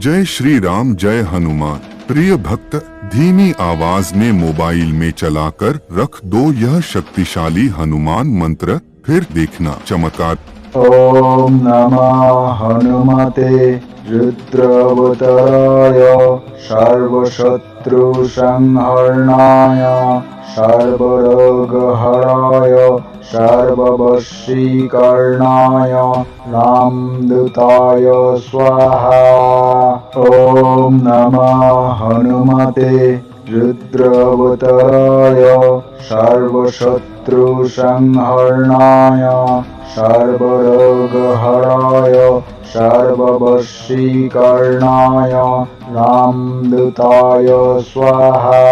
जय श्री राम जय हनुमान। प्रिय भक्त, धीमी आवाज में मोबाइल में चलाकर रख दो यह शक्तिशाली हनुमान मंत्र, फिर देखना चमत्कार। ओम नमः हनुमते रुद्रवताय सर्वशत्रु संहरणाय सर्वरोगहराय सर्ववशीकरणाय रामदूताय स्वाहा। ओम नमः हनुमते रुद्रवताय सर्वशत्रु संहरणाय सर्वरोगहराय सर्ववशीकरणाय रामदूताय स्वाहा।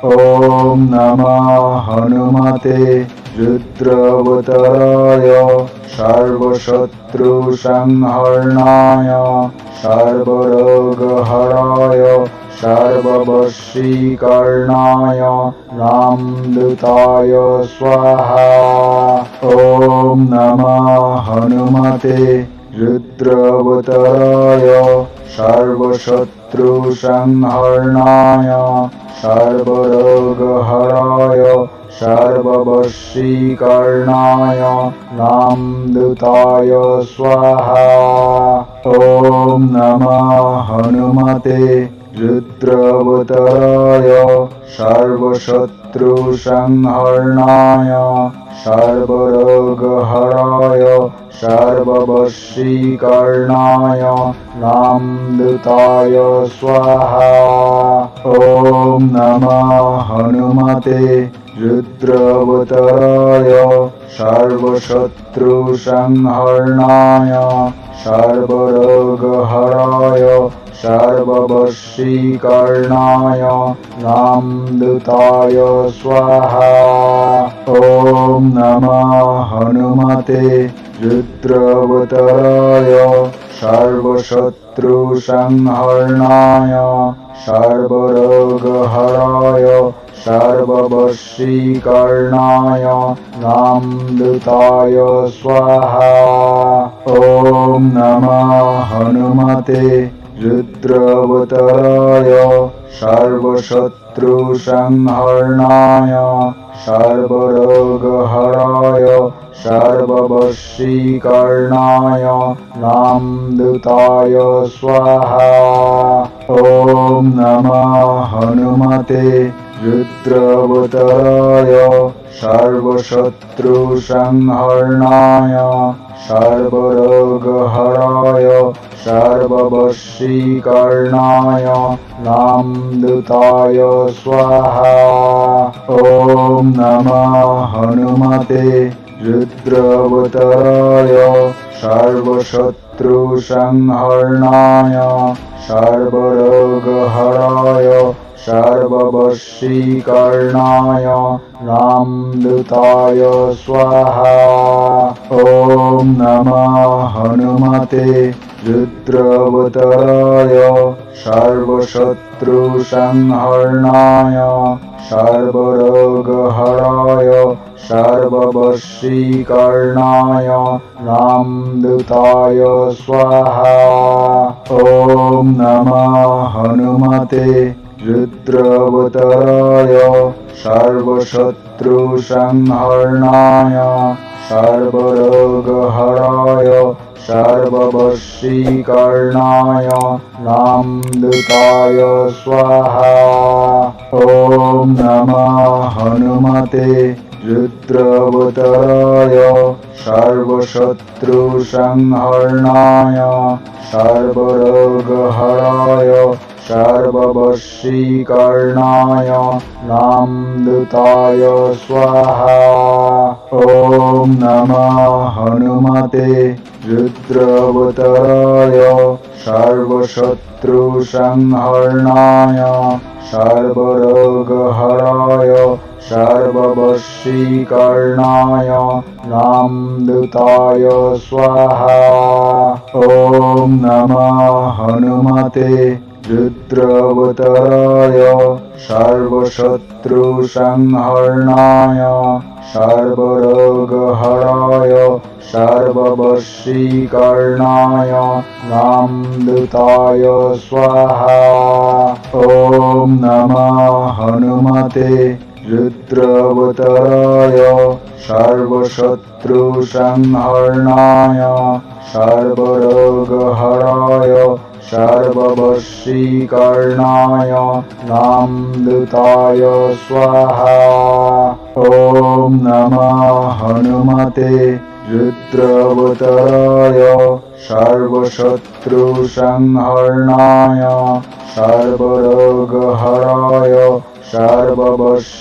ओम नमः हनुमते रुद्रवताय सर्वशत्रु संहरणाय सर्वरोगहराय सर्ववशीकरणाय रामदूताय स्वाहा। ओम नमः हनुमते रुद्रवताय सर्वशत्रु संहरणाय सर्वरोगहराय सर्ववशीकरणाय रामदूताय स्वाहा। ओम नमः हनुमते रुद्रवताय सर्वशत्रु संहरणाय सर्वरोगहराय सर्ववशीकरणाय रामदूताय स्वाहा। ओम नमः हनुमते रुद्रवताय सर्वशत्रु संहरणाय सर्वरोगहराय सर्ववशीकरणाय रामदूताय स्वाहा। ओम नमः हनुमते रुद्रवताय सर्वशत्रु संहरणाय सर्वरोगहराय सर्ववशीकरणाय रामदूताय स्वाहा। ओम नमः हनुमते रुद्रवताय सर्वशत्रु संहरणाय सर्वरोगहराय सर्ववशीकरणाय रामदूताय स्वाहा। ओम नमः हनुमते रुद्रवताय सर्वशत्रु संहरणाय सर्वरोगहराय सर्ववशीकरणाय रामदूताय स्वाहा। ओम नमः हनुमते रुद्रवताय सर्वशत्रु संहरणाय सर्वरोगहराय सर्ववशीकरणाय रामदूताय स्वाहा। ओम नमः हनुमते रुद्रवताय सर्वशत्रु संहरणाय सर्वरोगहराय सर्ववशीकरणाय रामदूताय स्वाहा। ओम नमः हनुमते रुद्रवताय सर्वशत्रु संहरणाय सर्वरोगहराय सर्ववशीकरणाय रामदूताय स्वाहा। ओम नमः हनुमते रुद्रवताय सर्वशत्रु संहरणाय सर्वरोगहराय सर्ववशीकरणाय रामदूताय स्वाहा। ओम नमः हनुमते रुद्रवताय सर्वशत्रु संहरणाय सर्वरोगहराय सर्ववशीकरणाय रामदूताय स्वाहा। ओम नमः हनुमते रुद्रावताराय सर्वशत्रुसंहरणाय सर्वरोगहराय सर्ववशीकरणाय रामदूताय स्वाहा। ॐ नमः हनुमते रुद्रावताराय सर्वशत्रुसंहरणाय सर्वरोगहराय सर्ववशीकरणाय रामदूताय स्वाहा। ॐ नमः हनुमते रुद्रावताराय सर्वशत्रुसंहरणाय सर्वरोगहराय सर्ववशीकरणाय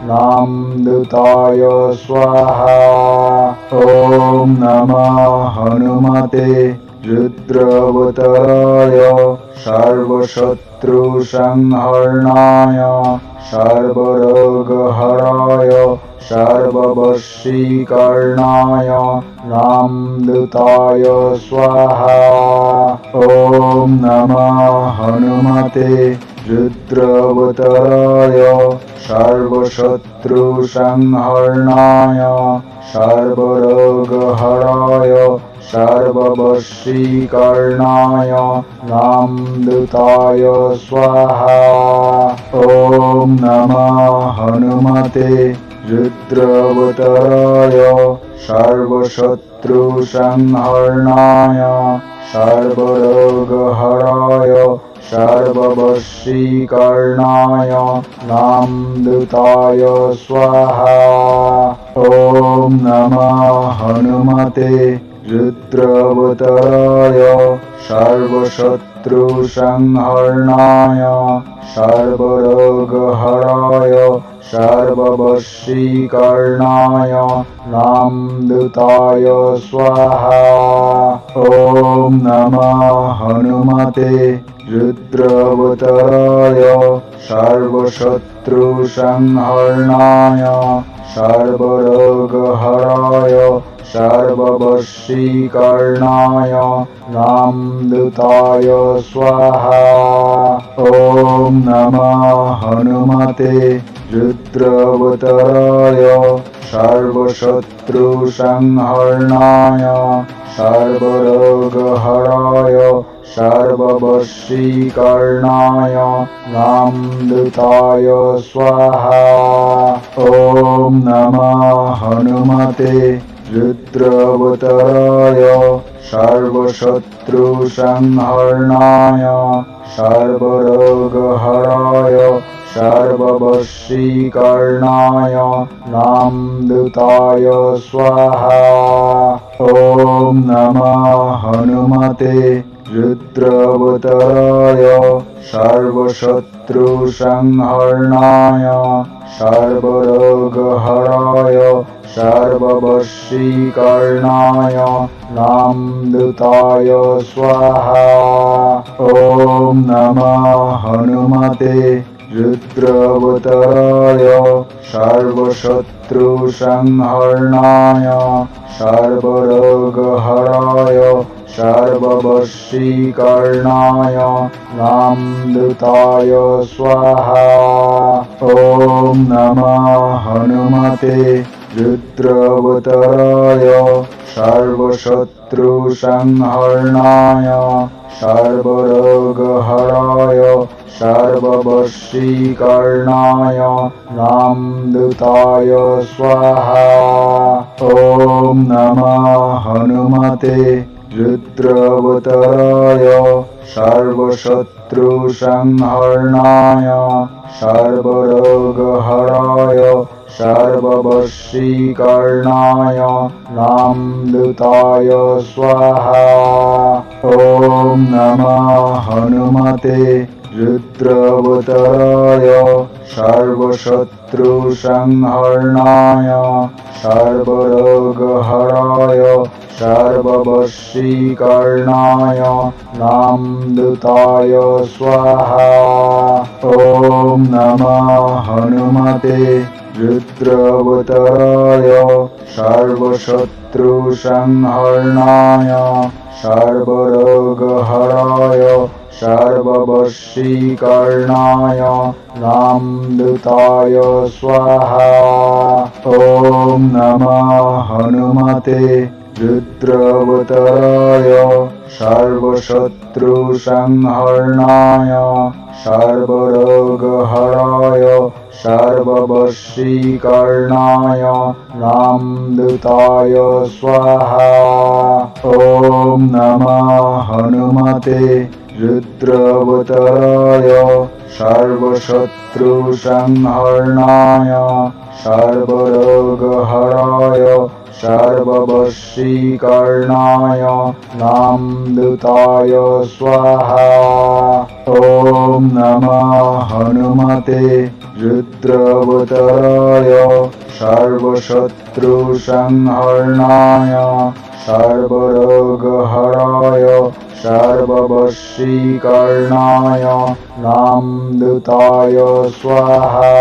रामदूताय स्वाहा। ॐ नमः हनुमते रुद्रावताराय सर्वशत्रुसंहरणाय सर्वरोगहराय सर्ववशीकरणाय रामदूताय स्वाहा। ॐ नमः हनुमते रुद्रावताराय सर्वशत्रुसंहरणाय सर्वरोगहराय सर्ववशीकरणाय रामदूताय स्वाहा। ॐ नमः हनुमते रुद्रावताराय सर्वशत्रुसंहरणाय सर्वरोगहराय सर्ववशीकरणाय रामदूताय स्वाहा। ॐ नमः हनुमते रुद्रावताराय सर्वशत्रुसंहरणाय सर्वरोगहराय सर्ववशीकरणाय रामदूताय स्वाहा। ॐ नमः हनुमते रुद्रावताराय सर्वशत्रुसंहरणाय सर्वरोगहराय सर्ववशीकरणाय रामदूताय स्वाहा। ॐ नमः हनुमते रुद्रावताराय सर्वशत्रुसंहरणाय सर्वरोगहराय सर्ववशीकरणाय रामदूताय स्वाहा। ॐ नमः हनुमते रुद्रावताराय सर्वशत्रुसंहरणाय सर्वरोगहराय सर्ववशीकरणाय रामदूताय स्वाहा। ॐ नमः हनुमते रुद्रावताराय सर्वशत्रुसंहरणाय सर्वरोगहराय सर्ववशीकरणाय रामदूताय स्वाहा। ॐ नमः हनुमते रुद्रावताराय सर्वशत्रुसंहरणाय सर्वरोगहराय सर्ववशीकरणाय रामदूताय स्वाहा। ॐ नमः हनुमते रुद्रावताराय सर्वशत्रुसंहरणाय सर्वरोगहराय सर्ववशीकरणाय रामदूताय स्वाहा। ॐ नमः हनुमते रुद्रावताराय सर्वशत्रुसंहरणाय सर्वरोगहराय सर्ववशीकरणाय रामदूताय स्वाहा। ॐ नमः हनुमते रुद्रावताराय सर्वशत्रुसंहरणाय सर्वरोगहराय सर्ववशीकरणाय रामदूताय स्वाहा। ॐ नमः हनुमते रुद्रावताराय सर्वशत्रुसंहरणाय सर्वरोगहराय सर्ववशीकरणाय रामदूताय स्वाहा। ॐ नमः हनुमते रुद्रावताराय सर्वशत्रुसंहरणाय सर्वरोगहराय सर्ववशीकरणाय रामदूताय स्वाहा। ॐ नमः हनुमते रुद्रावताराय सर्वशत्रुसंहरणाय सर्वरोगहराय सर्ववशीकरणाय रामदूताय स्वाहा। ॐ नमः हनुमते रुद्रावताराय सर्वशत्रुसंहरणाय सर्वरोगहराय सर्ववशीकरणाय रामदूताय स्वाहा।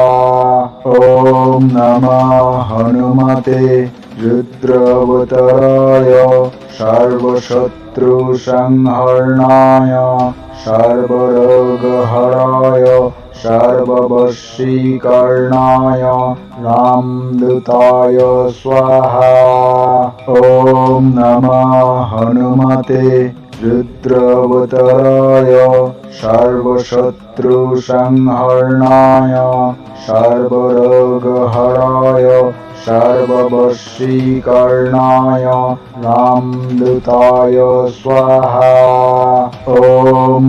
ॐ नमः हनुमते रुद्रावताराय सर्वशत्रुसंहरणाय सर्वरोगहराय सर्ववशीकरणाय रामदूताय स्वाहा। ॐ नमः हनुमते रुद्रावताराय सर्वशत्रुसंहरणाय सर्वरोगहराय सर्ववशीकरणाय रामदूताय स्वाहा। ॐ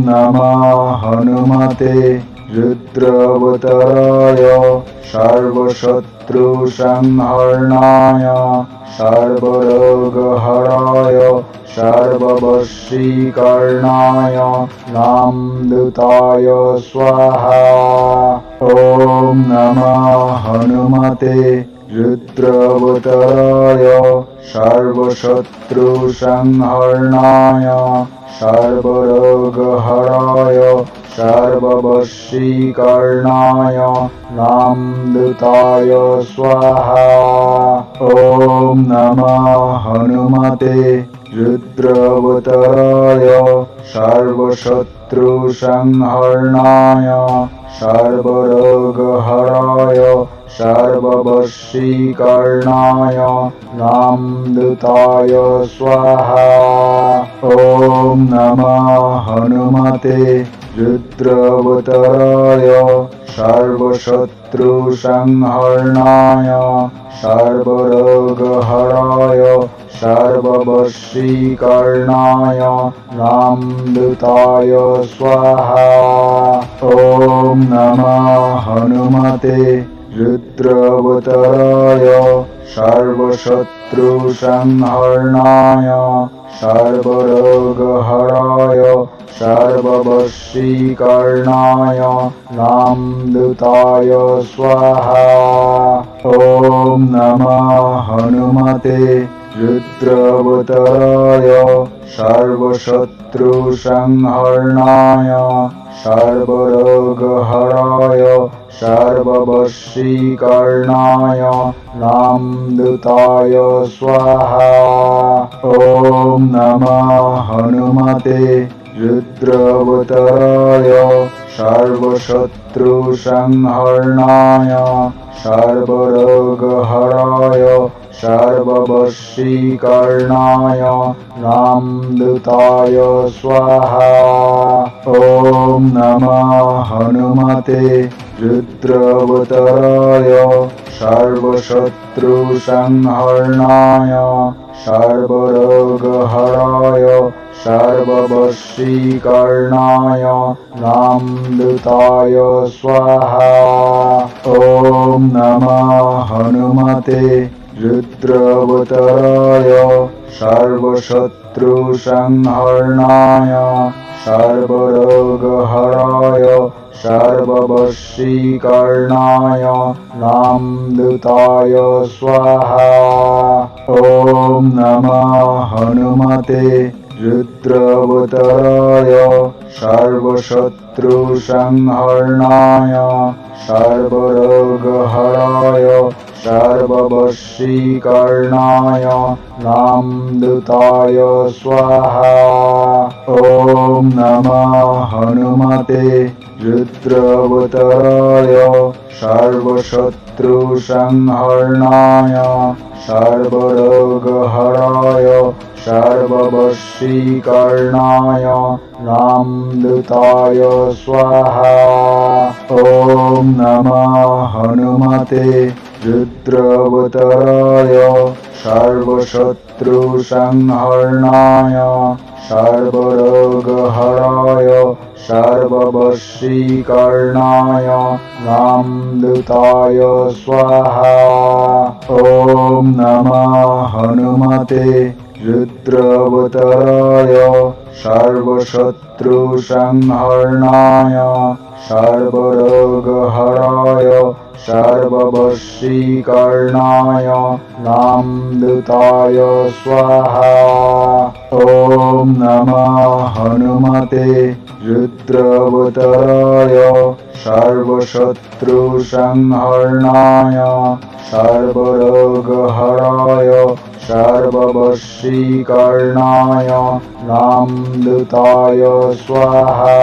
नमः हनुमते रुद्रावताराय सर्वशत्रुसंहरणाय सर्वरोगहराय सर्ववशीकरणाय रामदूताय स्वाहा। ॐ नमः हनुमते रुद्रावताराय सर्वशत्रुसंहरणाय सर्वरोगहराय सर्ववशीकरणाय रामदूताय स्वाहा। ॐ नमः हनुमते रुद्रावताराय सर्वशत्रुसंहरणाय सर्वरोगहराय सर्ववशीकरणाय रामदूताय स्वाहा। ॐ नमः हनुमते रुद्रावताराय सर्वशत्रुसंहरणाय सर्वरोगहराय सर्ववशीकरणाय रामदूताय स्वाहा। ॐ नमः हनुमते रुद्रावताराय सर्वशत्रुसंहरणाय सर्वरोगहराय सर्ववशीकरणाय रामदूताय स्वाहा। ॐ नमः हनुमते रुद्रावताराय सर्वशत्रुसंहरणाय सर्वरोगहराय सर्ववशीकरणाय रामदूताय स्वाहा। ॐ नमः हनुमते रुद्रावताराय सर्वशत्रुसंहरणाय सर्वरोगहराय सर्ववशीकरणाय रामदूताय स्वाहा। ॐ नमः हनुमते रुद्रावताराय सर्वशत्रुसंहरणाय सर्वरोगहराय सर्ववशीकरणाय रामदूताय स्वाहा। ॐ नमः हनुमते रुद्रावताराय सर्वशत्रुसंहरणाय सर्वरोगहराय सर्ववशीकरणाय रामदूताय स्वाहा। ॐ नमः हनुमते रुद्रावताराय सर्वशत्रुसंहरणाय सर्वरोगहराय सर्ववशीकरणाय रामदूताय स्वाहा। ॐ नमः हनुमते रुद्रावताराय सर्वशत्रुसंहरणाय सर्वरोगहराय सर्ववशीकरणाय रामदूताय स्वाहा। ॐ नमः हनुमते रुद्रावताराय सर्वशत्रुसंहरणाय सर्वरोगहराय सर्ववशीकरणाय रामदूताय स्वाहा। ॐ नमः हनुमते रुद्रावताराय सर्वशत्रुसंहरणाय सर्वरोगहराय सर्ववशीकरणाय रामदूताय स्वाहा। ॐ नमः हनुमते रुद्रावताराय सर्वशत्रुसंहरणाय सर्वरोगहराय सर्ववशीकरणाय रामदूताय स्वाहा।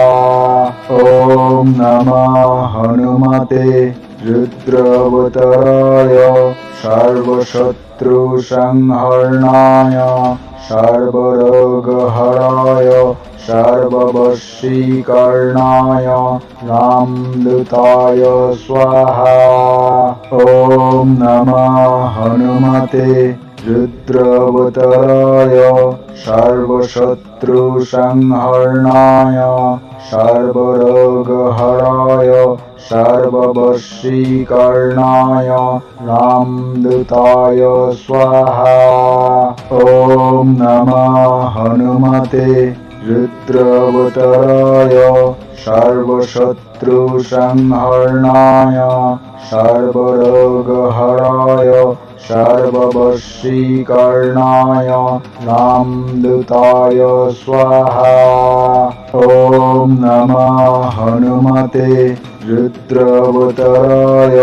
ॐ नमः हनुमते रुद्रावताराय सर्वशत्रुसंहरणाय सर्वरोगहराय सर्ववशीकरणाय रामदूताय स्वाहा। ॐ नमः हनुमते रुद्रावताराय सर्वशत्रुसंहरणाय सर्वरोगहराय सर्ववशीकरणाय रामदूताय स्वाहा। ॐ नमः हनुमते रुद्रावताराय सर्वशत्रुसंहरणाय सर्वरोगहराय सर्ववशीकरणाय रामदूताय स्वाहा। ॐ नमः हनुमते रुद्रावताराय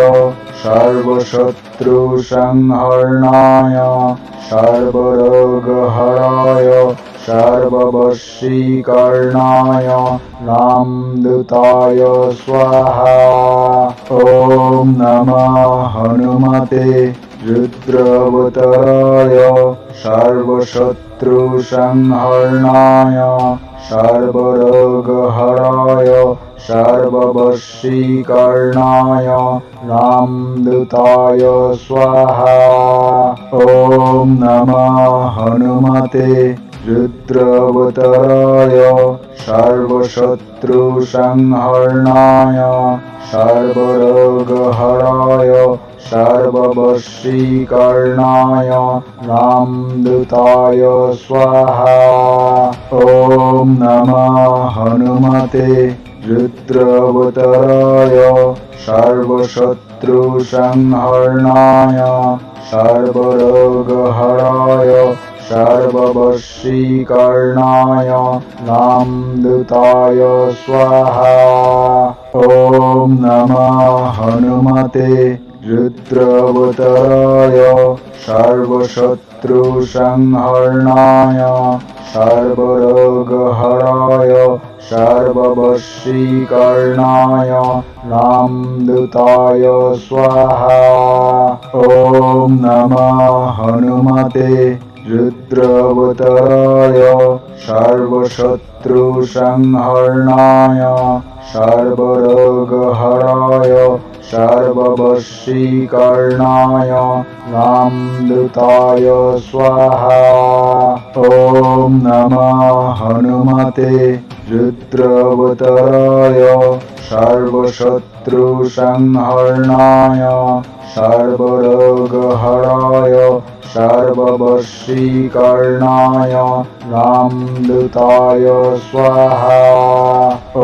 सर्वशत्रुसंहरणाय सर्वरोगहराय सर्ववशीकरणाय रामदूताय स्वाहा। ॐ नमः हनुमते रुद्रावताराय सर्वशत्रुसंहरणाय सर्वरोगहराय सर्ववशीकरणाय रामदूताय स्वाहा। ॐ नमः हनुमते रुद्रावताराय सर्वशत्रुसंहरणाय सर्वरोगहराय सर्ववशीकरणाय रामदूताय स्वाहा। ॐ नमः हनुमते रुद्रावताराय सर्वशत्रुसंहरणाय सर्वरोगहराय सर्ववशीकरणाय रामदूताय स्वाहा। ॐ नमः हनुमते रुद्रावताराय सर्वशत्रुसंहरणाय सर्वरोगहराय सर्ववशीकरणाय रामदूताय स्वाहा। ॐ नमः हनुमते रुद्रावताराय सर्वशत्रुसंहरणाय सर्वरोगहराय सर्ववशीकरणाय रामदूताय स्वाहा। ॐ नमः हनुमते रुद्रावताराय सर्वशत्रुसंहरणाय सर्वरोगहराय सर्ववशीकरणाय रामदूताय स्वाहा। ॐ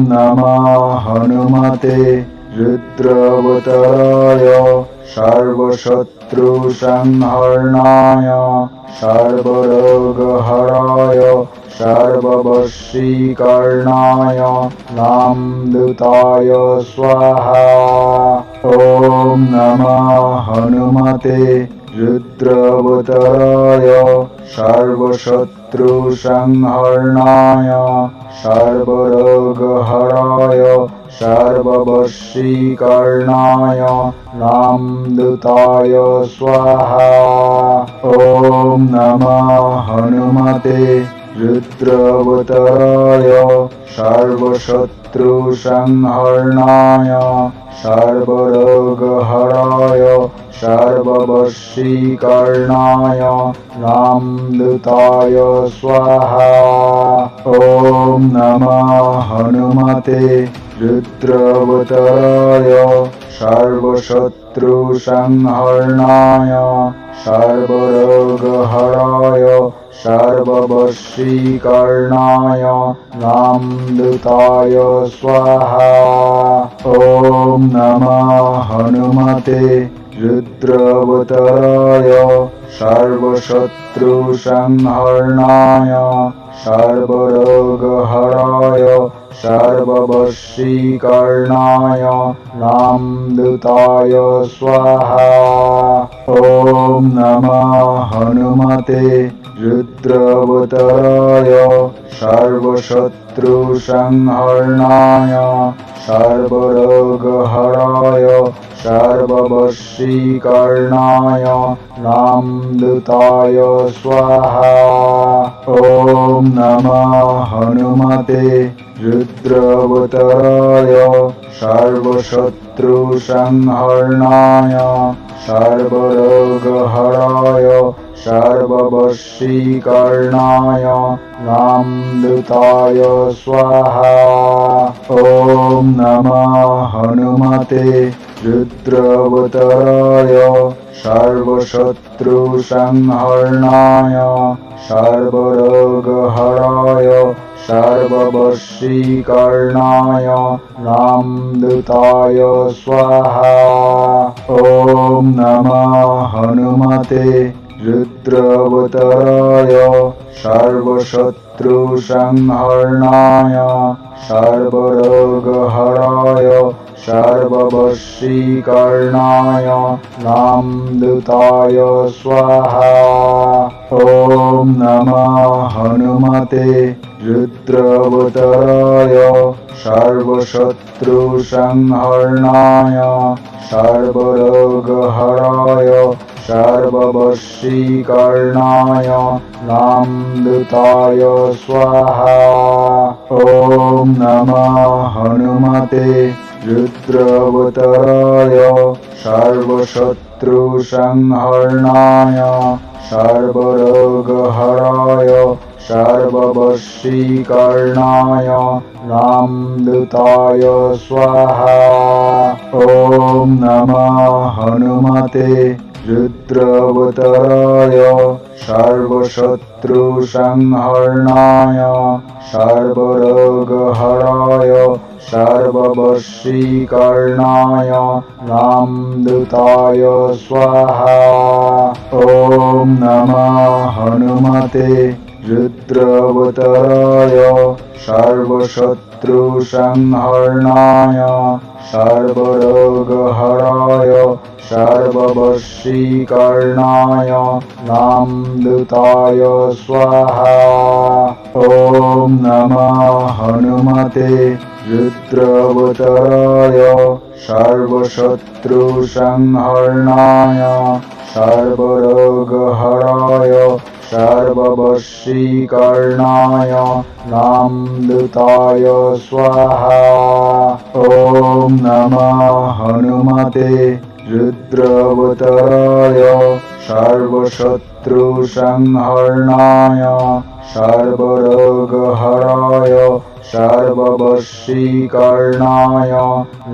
नमः हनुमते रुद्रावताराय सर्वशत्रुसंहरणाय सर्वरोगहराय सर्ववशीकरणाय रामदूताय स्वाहा। ॐ नमः हनुमते रुद्रावताराय सर्वशत्रुसंहरणाय सर्वरोगहराय सर्ववशीकरणाय रामदूताय स्वाहा। ॐ नमः हनुमते रुद्रावताराय सर्वशत्रुसंहरणाय सर्वरोगहराय सर्ववशीकरणाय रामदूताय स्वाहा। ॐ नमः हनुमते रुद्रावताराय सर्वशत्रुसंहरणाय सर्वरोगहराय सर्ववशीकरणाय रामदूताय स्वाहा। ॐ नमः हनुमते रुद्रावताराय सर्वशत्रुसंहरणाय सर्वरोगहराय सर्ववशीकरणाय रामदूताय स्वाहा। ॐ नमः हनुमते रुद्रावताराय सर्वशत्रुसंहरणाय सर्वरोगहराय सर्ववशीकरणाय रामदूताय स्वाहा। ॐ नमः हनुमते रुद्रावताराय सर्वशत्रुसंहरणाय सर्वरोगहराय सर्ववशीकरणाय रामदूताय स्वाहा। ॐ नमः हनुमते रुद्रावताराय सर्वशत्रुसंहरणाय सर्वरोगहराय सर्ववशीकरणाय रामदूताय स्वाहा। ॐ नमः हनुमते रुद्रावताराय सर्वशत्रुसंहरणाय सर्वरोगहराय सर्ववशीकरणाय रामदूताय स्वाहा। ॐ नमः हनुमते रुद्रावताराय सर्वशत्रुसंहरणाय सर्वरोगहराय सर्ववशीकरणाय रामदूताय स्वाहा। ॐ नमः हनुमते रुद्रावताराय सर्वशत्रुसंहरणाय सर्वरोगहराय सर्ववशीकरणाय रामदूताय स्वाहा। ॐ नमः हनुमते रुद्रावताराय सर्वशत्रुसंहरणाय सर्वरोगहराय सर्ववशीकरणाय रामदूताय स्वाहा। ॐ नमः हनुमते रुद्रावताराय सर्वशत्रुसंहरणाय सर्वरोगहराय सर्ववशीकरणाय रामदूताय स्वाहा। ॐ नमः हनुमते रुद्रावताराय सर्वशत्रुसंहरणाय सर्वरोगहराय सर्ववशीकरणाय रामदूताय स्वाहा। ॐ नमः हनुमते रुद्रावताराय सर्वशत्रुसंहरणाय सर्वरोगहराय सर्ववशीकरणाय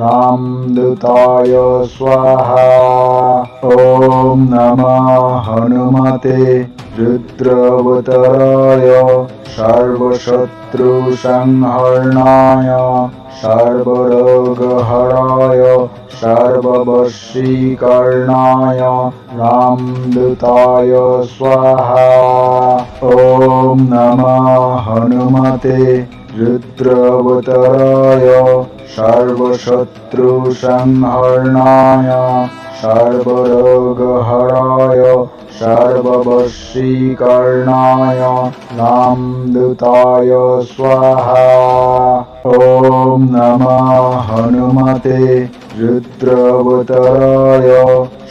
रामदूताय स्वाहा। ॐ नमः हनुमते रुद्रावताराय सर्वशत्रुसंहरणाय सर्वरोगहराय सर्ववशीकरणाय रामदूताय स्वाहा। ॐ नमः हनुमते रुद्रावताराय सर्वशत्रुसंहरणाय सर्वरोगहराय सर्ववशीकरणाय रामदूताय स्वाहा। ॐ नमः हनुमते रुद्रावताराय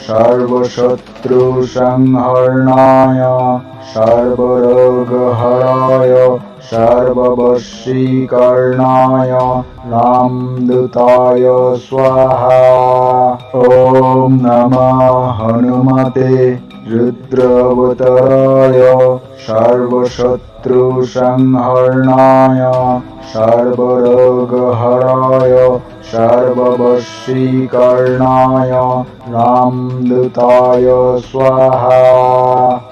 सर्वशत्रुसंहरणाय सर्वरोगहराय सर्ववशीकरणाय रामदूताय स्वाहा। ॐ नमः हनुमते रुद्रावताराय सर्वशत्रुसंहरणाय सर्वरोगहराय सर्ववशीकरणाय रामदूताय स्वाहा।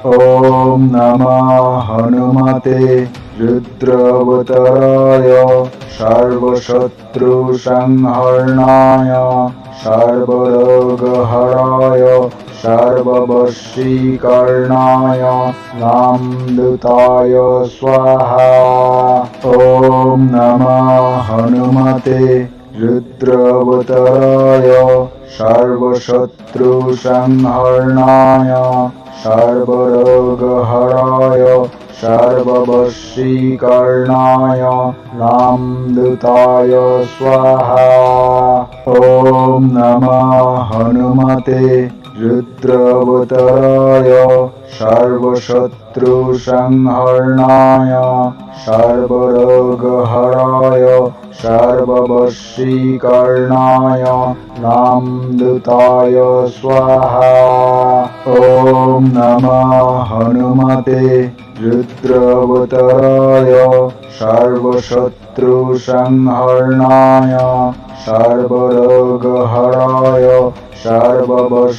ॐ नमः हनुमते रुद्रावताराय सर्वशत्रुसंहरणाय सर्वरोगहराय सर्ववशीकरणाय रामदूताय स्वाहा। ॐ नमः हनुमते रुद्रावताराय सर्वशत्रुसंहरणाय सर्वरोगहराय सर्ववशीकरणाय रामदूताय स्वाहा। ॐ नमः हनुमते रुद्रावताराय सर्वशत्रुसंहरणाय सर्वरोगहराय सर्ववशीकरणाय रामदूताय स्वाहा। ॐ नमः हनुमते रुद्रावताराय सर्वशत्रुसंहरणाय सर्वरोगहराय सर्ववशीकरणाय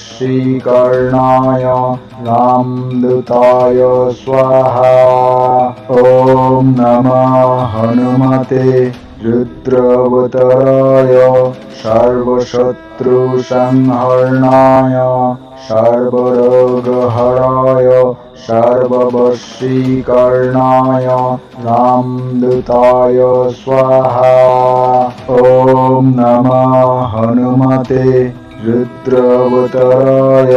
रामदूताय स्वाहा। ॐ नमः हनुमते रुद्रावताराय सर्वशत्रुसंहरणाय सर्वरोगहराय सर्ववशीकरणाय रामदूताय स्वाहा। ॐ नमः हनुमते रुद्रावताराय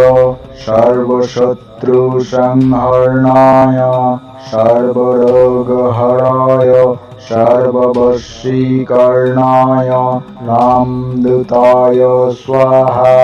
सर्वशत्रुसंहरणाय सर्वरोगहराय सर्ववशीकरणाय रामदूताय स्वाहा।